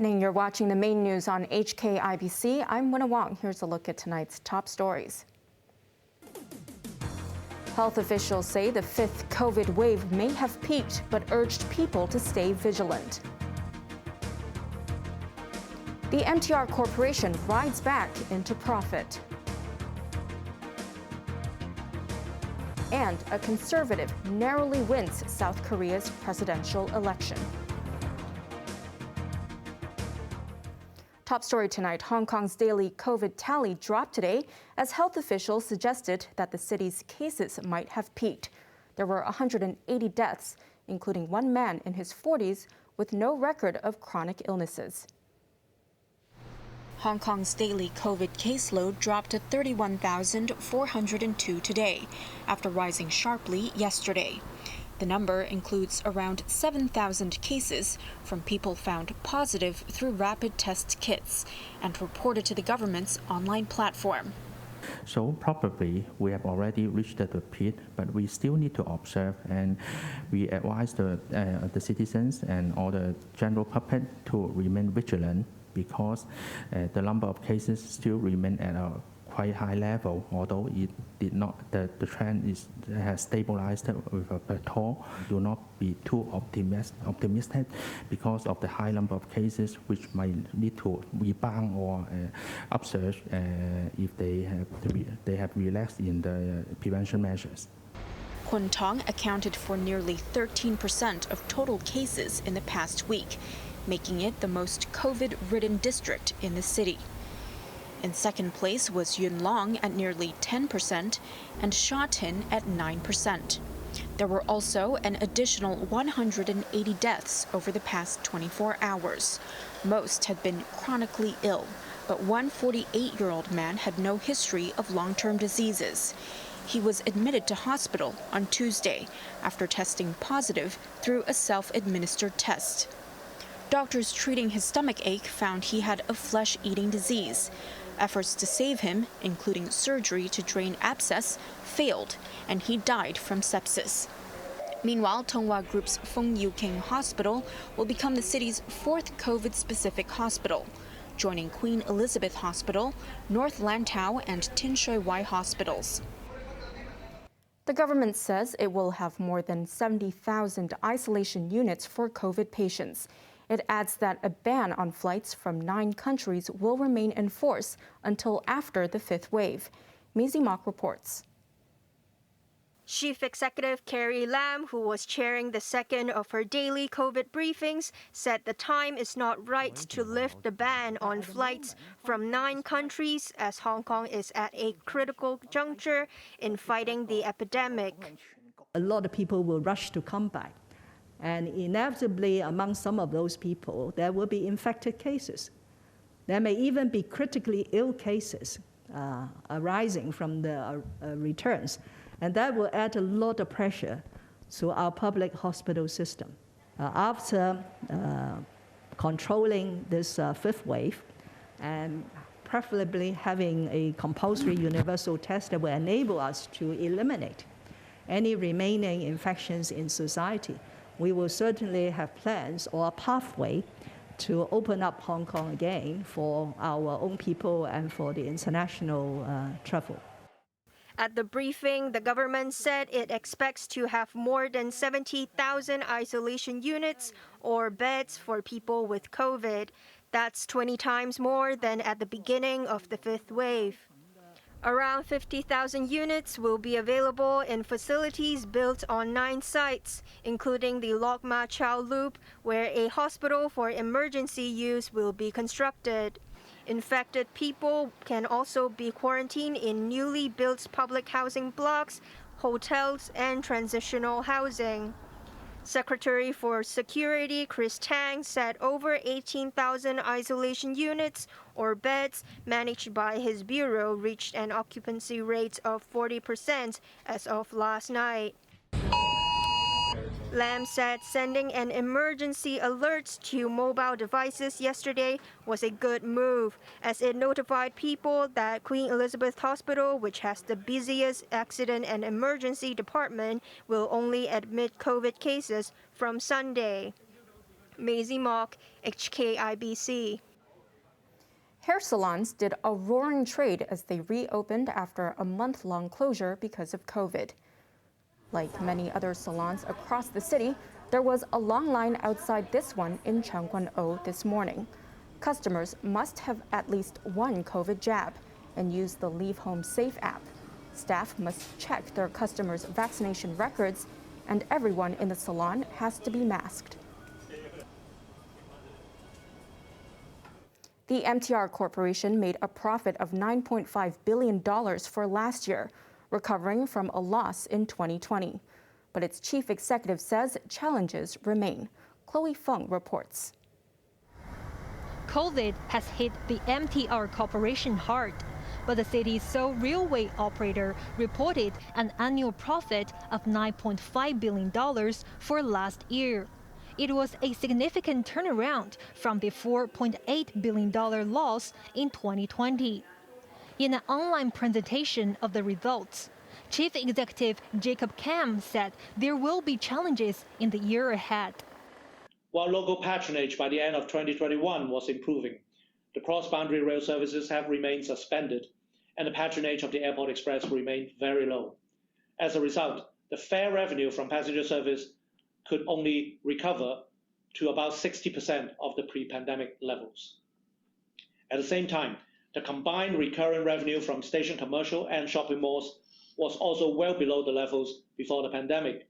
evening. You're watching the main news on HKIBC. I'm Wynna Wong. Here's a look at tonight's top stories. Health officials say the fifth COVID wave may have peaked, but urged people to stay vigilant. The MTR Corporation rides back into profit. And a conservative narrowly wins South Korea's presidential election. Top story tonight, Hong Kong's daily COVID tally dropped today as health officials suggested that the city's cases might have peaked. There were 180 deaths, including one man in his 40s with no record of chronic illnesses. Hong Kong's daily COVID caseload dropped to 31,402 today, after rising sharply yesterday. The number includes around 7,000 cases from people found positive through rapid test kits and reported to the government's online platform. So probably we have already reached the peak, but we still need to observe, and we advise the citizens and all the general public to remain vigilant because the number of cases still remain at a quite high level, although it did not, the trend has stabilized with a plateau. Do not be too optimistic because of the high number of cases, which might lead to rebound or upsurge if they have relaxed in the prevention measures. Kwun Tong accounted for nearly 13% of total cases in the past week, making it the most COVID-ridden district in the city. In second place was Yuen Long at nearly 10% and Sha Tin at 9%. There were also an additional 180 deaths over the past 24 hours. Most had been chronically ill, but one 48-year-old man had no history of long-term diseases. He was admitted to hospital on Tuesday after testing positive through a self-administered test. Doctors treating his stomach ache found he had a flesh-eating disease. Efforts to save him, including surgery to drain abscess, failed, and he died from sepsis. Meanwhile, Tonghua Group's Fung Yu King Hospital will become the city's fourth COVID-specific hospital, joining Queen Elizabeth Hospital, North Lantau, and Tin Shui Wai hospitals. The government says it will have more than 70,000 isolation units for COVID patients. It adds that a ban on flights from 9 countries will remain in force until after the fifth wave. Maisie Mock reports. Chief Executive Carrie Lam, who was chairing the second of her daily COVID briefings, said the time is not right to lift the ban on flights from 9 countries as Hong Kong is at a critical juncture in fighting the epidemic. A lot of people will rush to come back. And inevitably, among some of those people, there will be infected cases. There may even be critically ill cases arising from the returns. And that will add a lot of pressure to our public hospital system. After controlling this fifth wave, and preferably having a compulsory universal test that will enable us to eliminate any remaining infections in society, we will certainly have plans or a pathway to open up Hong Kong again for our own people and for the international travel. At the briefing, the government said it expects to have more than 70,000 isolation units or beds for people with COVID. That's 20 times more than at the beginning of the fifth wave. Around 50,000 units will be available in facilities built on 9 sites, including the Lok Ma Chau Loop, where a hospital for emergency use will be constructed. Infected people can also be quarantined in newly built public housing blocks, hotels, and transitional housing. Secretary for Security Chris Tang said over 18,000 isolation units or beds managed by his bureau reached an occupancy rate of 40% as of last night. Lam said sending an emergency alert to mobile devices yesterday was a good move, as it notified people that Queen Elizabeth Hospital, which has the busiest accident and emergency department, will only admit COVID cases from Sunday. Maisie Mock, HKIBC. Hair salons did a roaring trade as they reopened after a month-long closure because of COVID. Like many other salons across the city, there was a long line outside this one in Changguan-o this morning. Customers must have at least one COVID jab and use the Leave Home Safe app. Staff must check their customers' vaccination records, and everyone in the salon has to be masked. The MTR Corporation made a profit of $9.5 billion for last year, recovering from a loss in 2020. But its chief executive says challenges remain. Chloe Feng reports. COVID has hit the MTR Corporation hard, but the city's sole railway operator reported an annual profit of $9.5 billion for last year. It was a significant turnaround from the $4.8 billion loss in 2020. In an online presentation of the results, Chief Executive Jacob Kam said there will be challenges in the year ahead. While local patronage by the end of 2021 was improving, the cross-boundary rail services have remained suspended, and the patronage of the Airport Express remained very low. As a result, the fare revenue from passenger service could only recover to about 60% of the pre-pandemic levels. At the same time, the combined recurrent revenue from station commercial and shopping malls was also well below the levels before the pandemic.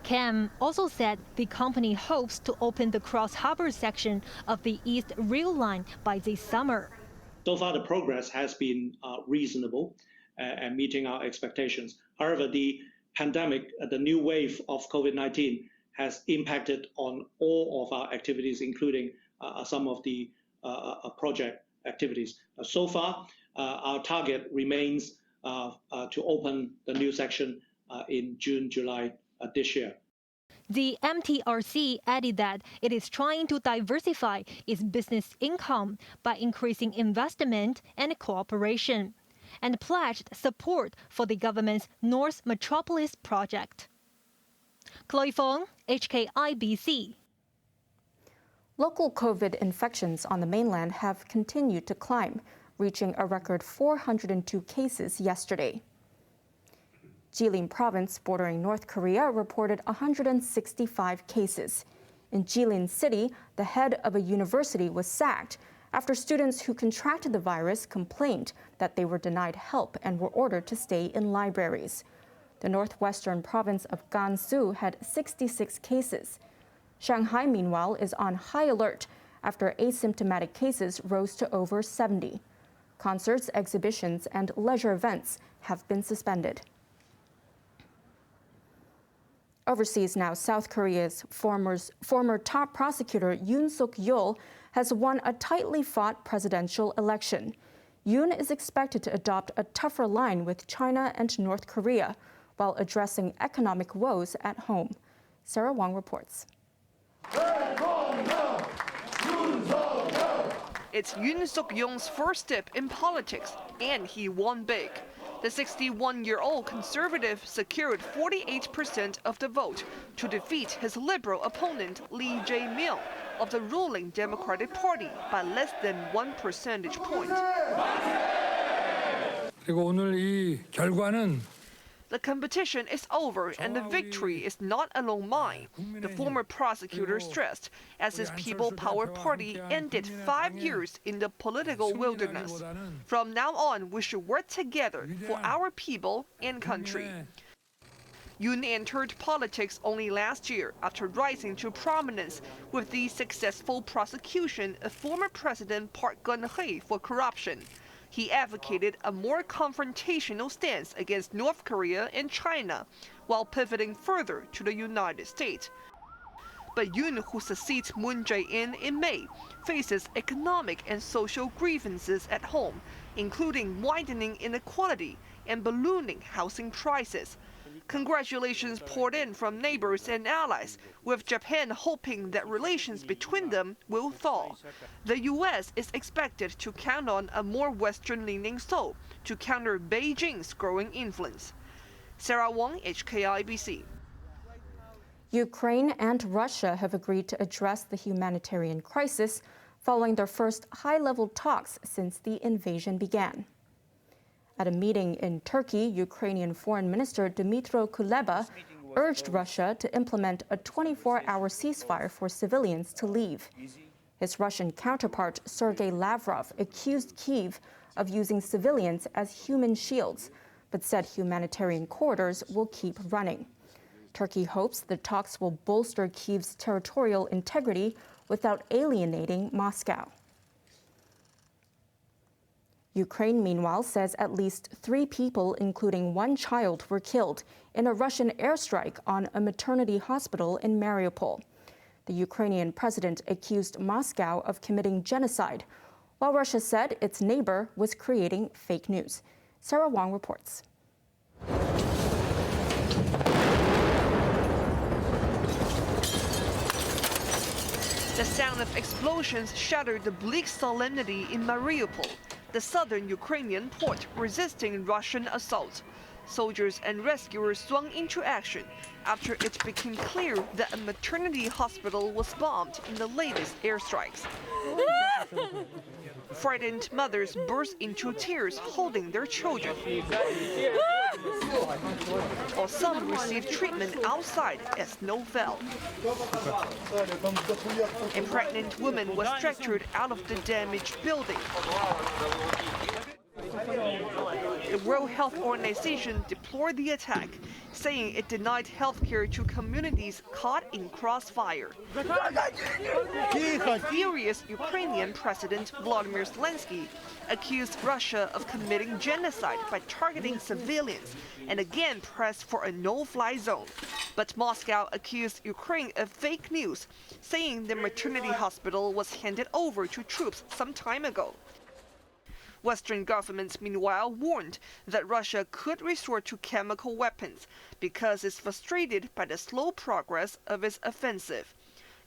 Kam also said the company hopes to open the cross-harbor section of the East Rail Line by this summer. So far, the progress has been reasonable and meeting our expectations. However, the pandemic, the new wave of COVID-19 has impacted on all of our activities, including some of the project activities. So far, our target remains to open the new section in June, July this year. The MTRC added that it is trying to diversify its business income by increasing investment and cooperation, and pledged support for the government's North Metropolis project. Chloe Fong, HKIBC. Local COVID infections on the mainland have continued to climb, reaching a record 402 cases yesterday. Jilin province bordering North Korea reported 165 cases. In Jilin City, the head of a university was sacked after students who contracted the virus complained that they were denied help and were ordered to stay in libraries. The northwestern province of Gansu had 66 cases. Shanghai, meanwhile, is on high alert after asymptomatic cases rose to over 70. Concerts, exhibitions, and leisure events have been suspended. Overseas now, South Korea's former top prosecutor Yoon Suk-yeol has won a tightly fought presidential election. Yoon is expected to adopt a tougher line with China and North Korea while addressing economic woes at home. Sarah Wong reports. It's Yoon Suk-yeol's first step in politics, and he won big. The 61-year-old conservative secured 48% of the vote to defeat his liberal opponent Lee Jae-myung of the ruling Democratic Party by less than 1 percentage point. 그리고 오늘 이 결과는 The competition is over and the victory is not alone mine, the former prosecutor stressed, as his People Power Party ended 5 years in the political wilderness. From now on, we should work together for our people and country. Yoon entered politics only last year after rising to prominence with the successful prosecution of former President Park Geun-hye for corruption. He advocated a more confrontational stance against North Korea and China, while pivoting further to the United States. But Yoon, who succeeds Moon Jae-in in May, faces economic and social grievances at home, including widening inequality and ballooning housing prices. Congratulations poured in from neighbors and allies, with Japan hoping that relations between them will thaw. The U.S. is expected to count on a more Western-leaning Seoul to counter Beijing's growing influence. Sarah Wong, HKIBC. Ukraine and Russia have agreed to address the humanitarian crisis following their first high-level talks since the invasion began. At a meeting in Turkey, Ukrainian Foreign Minister Dmytro Kuleba urged Russia to implement a 24-hour ceasefire for civilians to leave. His Russian counterpart, Sergei Lavrov, accused Kyiv of using civilians as human shields, but said humanitarian corridors will keep running. Turkey hopes the talks will bolster Kyiv's territorial integrity without alienating Moscow. Ukraine, meanwhile, says at least 3 people, including 1 child, were killed in a Russian airstrike on a maternity hospital in Mariupol. The Ukrainian president accused Moscow of committing genocide, while Russia said its neighbor was creating fake news. Sarah Wong reports. The sound of explosions shattered the bleak solemnity in Mariupol, the southern Ukrainian port resisting Russian assault. Soldiers and rescuers swung into action after it became clear that a maternity hospital was bombed in the latest airstrikes. Frightened mothers burst into tears holding their children, while some received treatment outside as snow fell. A pregnant woman was stretchered out of the damaged building. The World Health Organization deplored the attack, saying it denied healthcare to communities caught in crossfire. Furious Ukrainian President Volodymyr Zelensky accused Russia of committing genocide by targeting civilians and again pressed for a no-fly zone. But Moscow accused Ukraine of fake news, saying the maternity hospital was handed over to troops some time ago. Western governments, meanwhile, warned that Russia could resort to chemical weapons because it's frustrated by the slow progress of its offensive.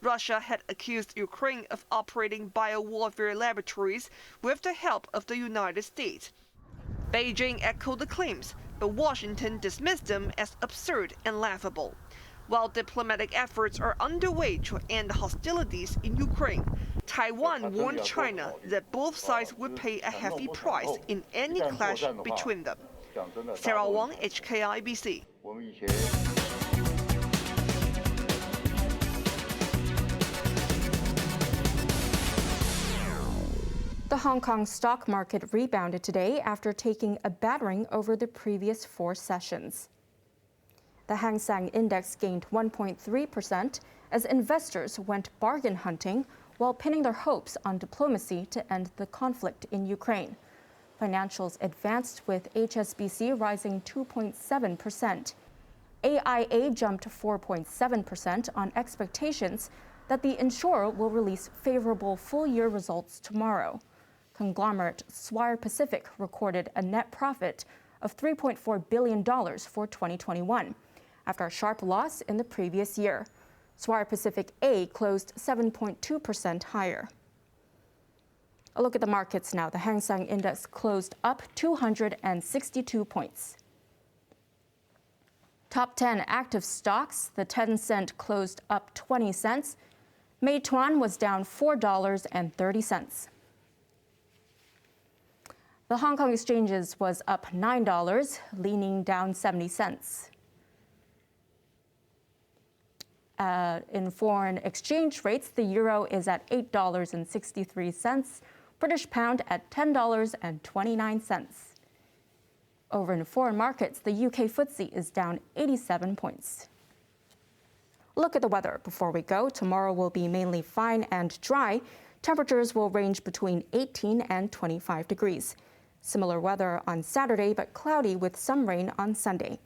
Russia had accused Ukraine of operating biowarfare laboratories with the help of the United States. Beijing echoed the claims, but Washington dismissed them as absurd and laughable. While diplomatic efforts are underway to end hostilities in Ukraine, Taiwan warned China that both sides would pay a heavy price in any clash between them. Sarah Wong, HKIBC. The Hong Kong stock market rebounded today after taking a battering over the previous 4 sessions. The Hang Seng Index gained 1.3% as investors went bargain hunting while pinning their hopes on diplomacy to end the conflict in Ukraine. Financials advanced with HSBC rising 2.7%. AIA jumped 4.7% on expectations that the insurer will release favorable full-year results tomorrow. Conglomerate Swire Pacific recorded a net profit of $3.4 billion for 2021, after a sharp loss in the previous year. Swire Pacific A closed 7.2% higher. A look at the markets now. The Hang Seng Index closed up 262 points. Top 10 active stocks. The Tencent closed up 20 cents. Meituan was down $4.30. The Hong Kong exchanges was up $9, leaning down 70 cents. In foreign exchange rates, the euro is at $8.63, British pound at $10.29. Over in foreign markets, the UK FTSE is down 87 points. Look at the weather before we go. Tomorrow will be mainly fine and dry. Temperatures will range between 18 and 25 degrees. Similar weather on Saturday, but cloudy with some rain on Sunday.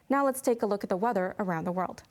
Now let's take a look at the weather around the world.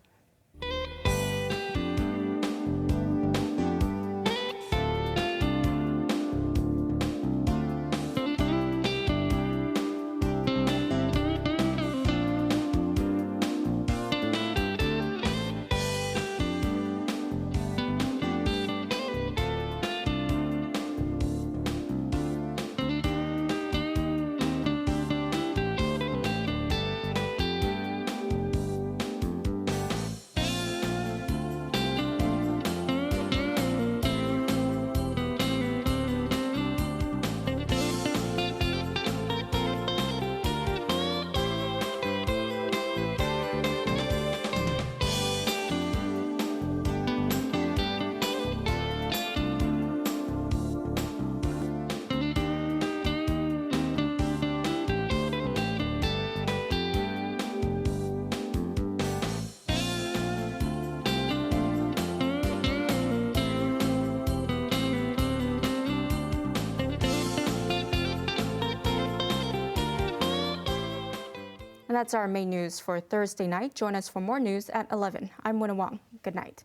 And that's our main news for Thursday night. Join us for more news at 11. I'm Wynna Wong. Good night.